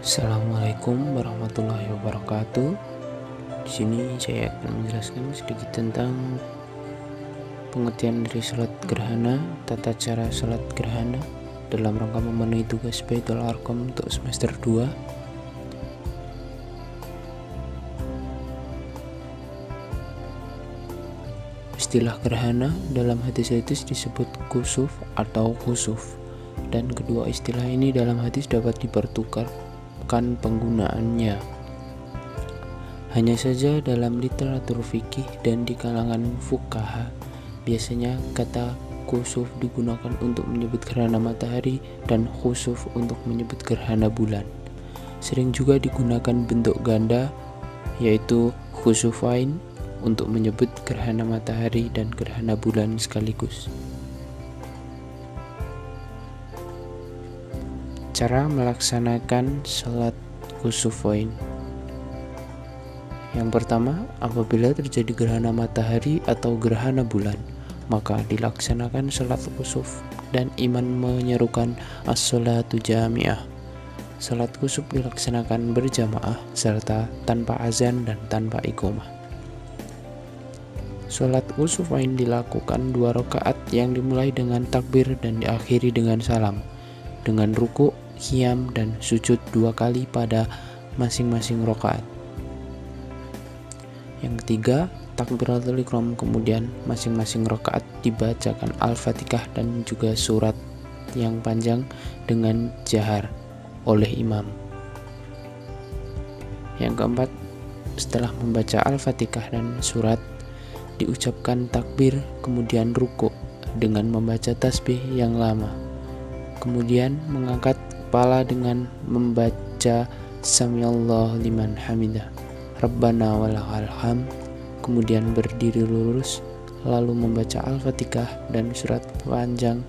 Assalamualaikum warahmatullahi wabarakatuh. Di sini saya akan menjelaskan sedikit tentang pengertian dari salat gerhana, tata cara salat gerhana dalam rangka memenuhi tugas Baitul Arqam untuk semester 2. Istilah gerhana dalam hadis-hadis disebut kusuf atau khusuf, dan kedua istilah ini dalam hadis dapat dipertukarkan penggunaannya. Hanya saja dalam literatur fikih dan di kalangan fuqaha, biasanya kata kusuf digunakan untuk menyebut gerhana matahari dan khusuf untuk menyebut gerhana bulan. Sering juga digunakan bentuk ganda, yaitu khusufain untuk menyebut gerhana matahari dan gerhana bulan sekaligus. Cara melaksanakan salat khusufain. Yang pertama, apabila terjadi gerhana matahari atau gerhana bulan, maka dilaksanakan salat khusuf dan imam menyerukan as-sholatu jami'ah. Salat khusuf dilaksanakan berjamaah serta tanpa azan dan tanpa iqamah. Salat khusufain dilakukan 2 rakaat yang dimulai dengan takbir dan diakhiri dengan salam, dengan ruku, qiyam, dan sujud 2 kali pada masing-masing rakaat. Yang ketiga, takbiratul ihram, kemudian masing-masing rakaat dibacakan Al-Fatihah dan juga surat yang panjang dengan jahar oleh imam. Yang keempat, setelah membaca Al-Fatihah dan surat, diucapkan takbir, kemudian ruku dengan membaca tasbih yang lama. Kemudian mengangkat kepala dengan membaca Samiallahu liman hamidah, Rabbana walakal hamd, kemudian berdiri lurus, lalu membaca Al-Fatihah dan surat panjang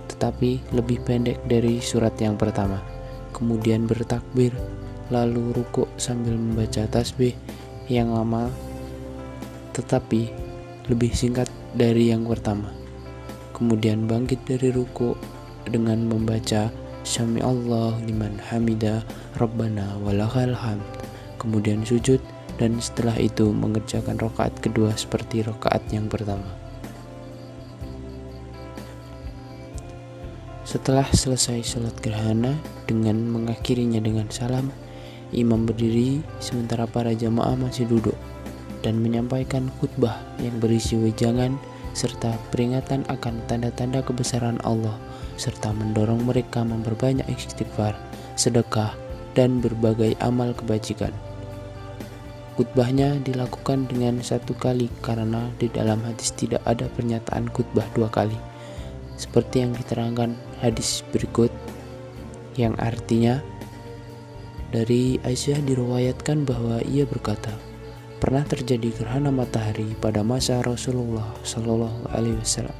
tetapi lebih pendek dari surat yang pertama. Kemudian bertakbir, lalu ruku sambil membaca tasbih yang lama tetapi lebih singkat dari yang pertama. Kemudian bangkit dari ruku dengan membaca Samiallahu liman hamidah, Rabbana walakal hamd, kemudian sujud, dan setelah itu mengerjakan rakaat kedua seperti rakaat yang pertama. Setelah selesai salat gerhana dengan mengakhirinya dengan salam, imam berdiri sementara para jamaah masih duduk dan menyampaikan khutbah yang berisi wejangan serta peringatan akan tanda-tanda kebesaran Allah, serta mendorong mereka memperbanyak istighfar, sedekah, dan berbagai amal kebajikan. Khutbahnya dilakukan dengan 1 kali karena di dalam hadis tidak ada pernyataan khutbah 2 kali, seperti yang diterangkan hadis berikut, yang artinya dari Aisyah diriwayatkan bahwa ia berkata, pernah terjadi gerhana matahari pada masa Rasulullah Shallallahu Alaihi Wasallam.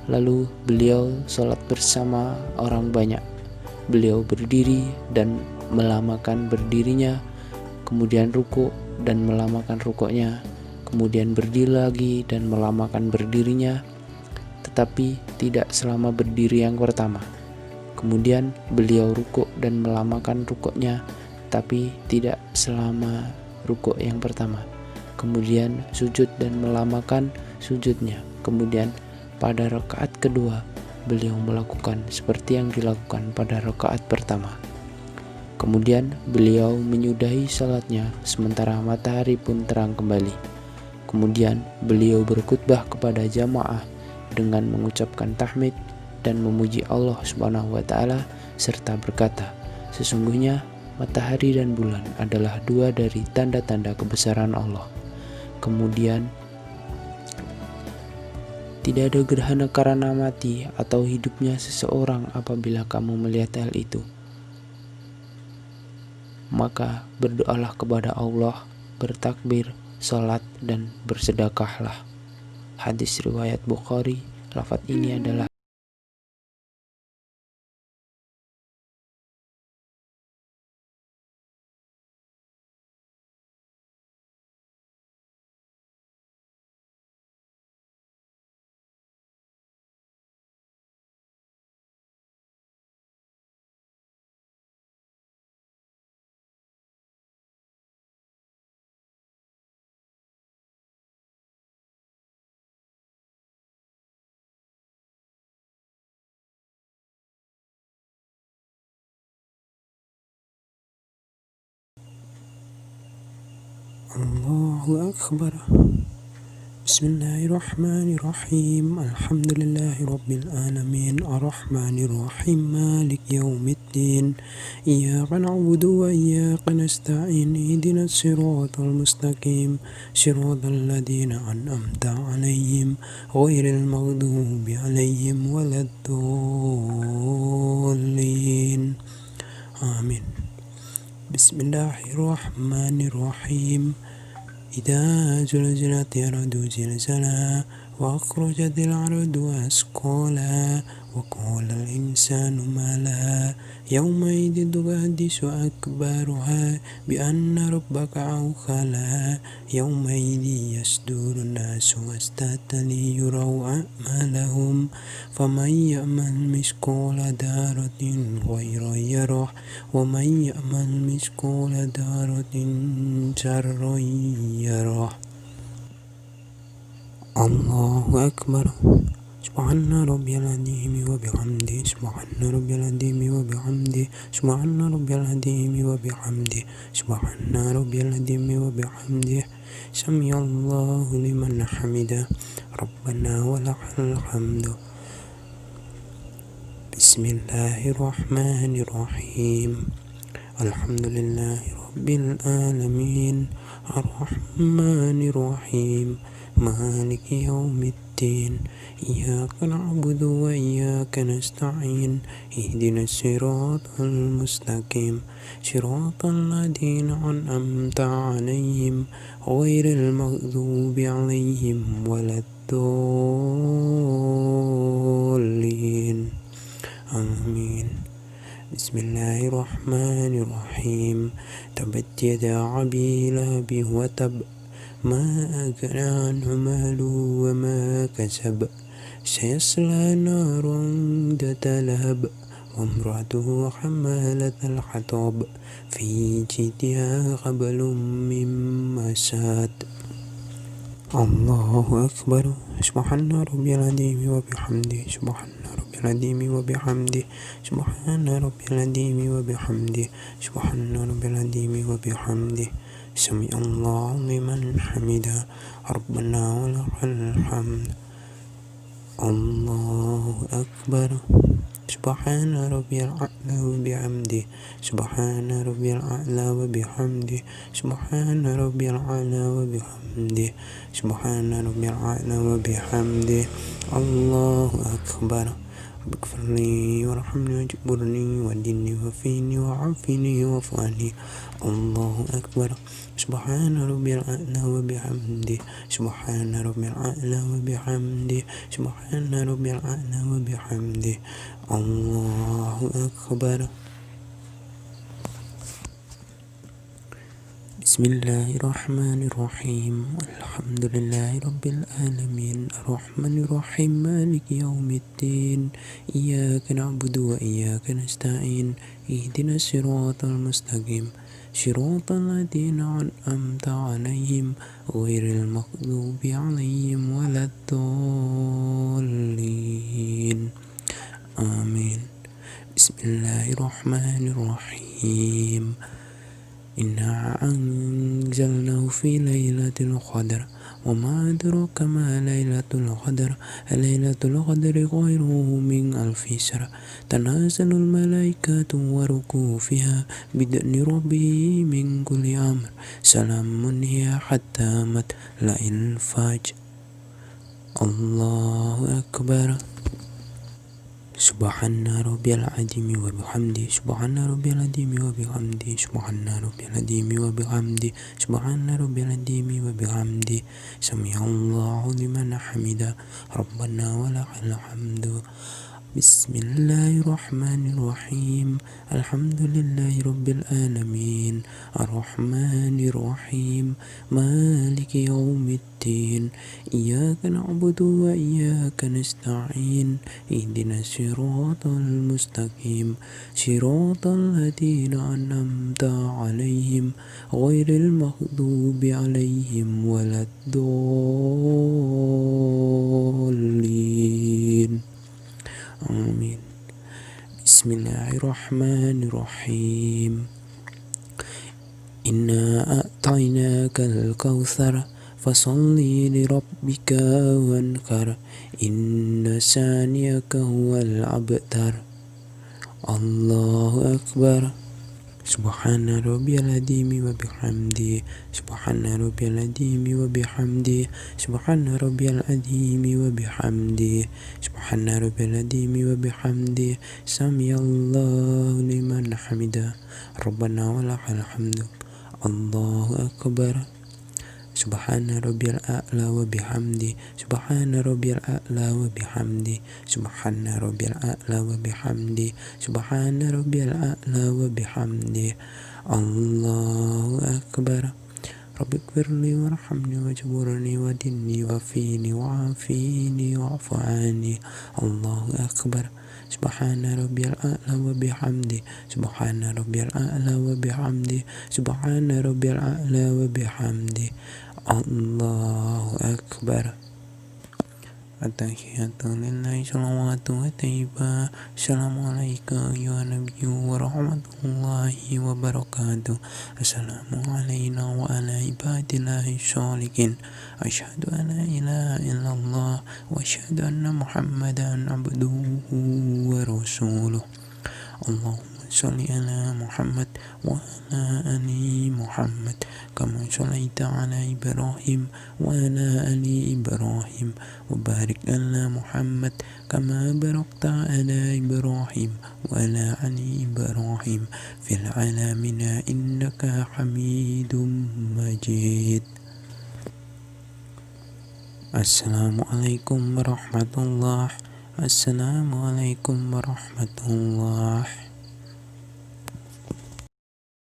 Lalu beliau sholat bersama orang banyak. Beliau berdiri dan melamakan berdirinya, kemudian ruku dan melamakan rukuknya, kemudian berdiri lagi dan melamakan berdirinya, tetapi tidak selama berdiri yang pertama. Kemudian beliau ruku dan melamakan rukuknya, tapi tidak selama rukuk yang pertama. Kemudian sujud dan melamakan sujudnya. Kemudian pada rakaat kedua beliau melakukan seperti yang dilakukan pada rakaat pertama. Kemudian beliau menyudahi salatnya sementara matahari pun terang kembali. Kemudian beliau berkhutbah kepada jamaah dengan mengucapkan tahmid dan memuji Allah Subhanahu wa taala serta berkata, sesungguhnya matahari dan bulan adalah 2 dari tanda-tanda kebesaran Allah. Kemudian tidak ada gerhana karena mati atau hidupnya seseorang apabila kamu melihat hal itu. Maka berdoalah kepada Allah, bertakbir, salat, dan bersedekahlah. Hadis riwayat Bukhari. Lafaz ini adalah الله أكبر. بسم الله الرحمن الرحيم. الحمد لله رب العالمين الرحمن الرحيم مالك يوم الدين إياك نعبد وإياك نستعين اهدنا الصراط المستقيم صراط الذين أنعمت عليهم غير المغضوب عليهم ولا الضالين آمين. بسم الله الرحمن الرحيم. إذا زلزلت الأرض زلزالها وأخرجت الأرض أثقالها وقال الإنسان ما لها يومئذ تحدث أخبارها بأن ربك أوحى لها يومئذ يصدر الناس أشتاتا ليروا أعمالهم فمن يعمل مثقال ذرة خيرا يره ومن يعمل مثقال ذرة شرا يره. الله أكبر. سبحان ربي العظيم وبحمده سبحان ربي العظيم وبحمده سبحان ربي العظيم وبحمده سبحان ربي العظيم وبحمده سمع الله لمن حمده ربنا ولك الحمد. بسم الله الرحمن الرحيم. الحمد لله رب العالمين الرحمن الرحيم مالك يوم الدين إياك نعبد وإياك نستعين اهدنا الصراط المستقيم صراط الذين أنعمت عليهم غير المغضوب عليهم ولا الضالين آمين. بسم الله الرحمن الرحيم. تبت يدا أبي لهب وتب ما أغنى عنه ماله وما كسب سيصلى نارا ذات لهب وامرأته حمالة الحطب في جيدها حبل من مسد. الله أكبر. سبحان ربي العظيم وبحمده سبحان ربي العظيم وبحمده سبحان ربي العظيم وبحمده سبحان ربي العظيم وبحمده سمع الله لمن حمده ربنا ولك الحمد. الله أكبر. سبحان ربي الأعلى وبحمده سبحان ربي الأعلى وبحمده سبحان ربي الأعلى وبحمده سبحان ربي الأعلى وبحمده. الله أكبر. رب اغفر لي وارحمني واجبرني واهدني وفيني وعافني واعف عني. الله أكبر. سبحان ربي الأعلى وبحمده سبحان ربي الأعلى وبحمده سبحان ربي الأعلى وبحمده. الله أكبر. بسم الله الرحمن الرحيم. الحمد لله رب العالمين الرحمن الرحيم مالك يوم الدين إياك نعبد وإياك نستعين اهدنا الصراط المستقيم صراط الذين أنعمت عليهم غير المغضوب عليهم ولا الضالين آمين. بسم الله الرحمن الرحيم. إنا أنزلناه في ليلة القدر وما أدراك ما ليلة القدر ليلة القدر خير من ألف شهر تنزل الملائكة والروح فيها بإذن ربهم من كل أمر سلام هي حتى مطلع الفجر. الله أكبر. سبحان ربي العظيم وبحمده سبحان ربي العظيم وبحمده سبحان ربي العظيم وبحمده سبحان ربي العظيم وبحمده سمع الله لمن حمده ربنا ولك الحمد. بسم الله الرحمن الرحيم. الحمد لله رب العالمين الرحمن الرحيم مالك يوم الدين إياك نعبد وإياك نستعين اهدنا الصراط المستقيم صراط الذين أنعمت عليهم غير المغضوب عليهم ولا الضالين آمين. بسم الله الرحمن الرحيم. إنا أعطيناك الكوثر فصل لربك وانكر إن شانئك هو الأبتر. الله أكبر. سبحان ربي العظيم وبحمده سبحان ربي العظيم وبحمده سبحان ربي العظيم وبحمده سبحان ربي العظيم وبحمده سمع الله لمن حمده ربنا ولك الحمد. الله أكبر. سبحان ربي الأعلى وبحمده سبحان ربي الأعلى وبحمده سبحان ربي الأعلى وبحمده سبحان ربي الأعلى وبحمده. الله أكبر. رب اغفر لي وارحمني واجبرني ودني وفيني وعافيني واعف عني. الله أكبر. سبحان ربي الأعلى وبحمده سبحان ربي الأعلى وبحمده سبحان ربي الأعلى وبحمده. الله أكبر. At-tahiyatu lillahi salawatu wa tayyibah. Assalamualaikum ya Nabi wa rahmatullahi wa barakatuh. Assalamu alayna wa ala ibadillahi sholikin. Asyhadu an la ilaha illallah wa asyhadu anna Muhammadan abduhu wa rasuluh. Allahumma sholli ala Muhammad wa ala ali Muhammad kama shallaita ala Ibrahim wa ala ali Ibrahim wa barik ala Muhammad kama barakta ala Ibrahim wa ala ali Ibrahim fil alamin innaka Hamidum Majid. Assalamualaikum warahmatullahi. Assalamualaikum warahmatullahi.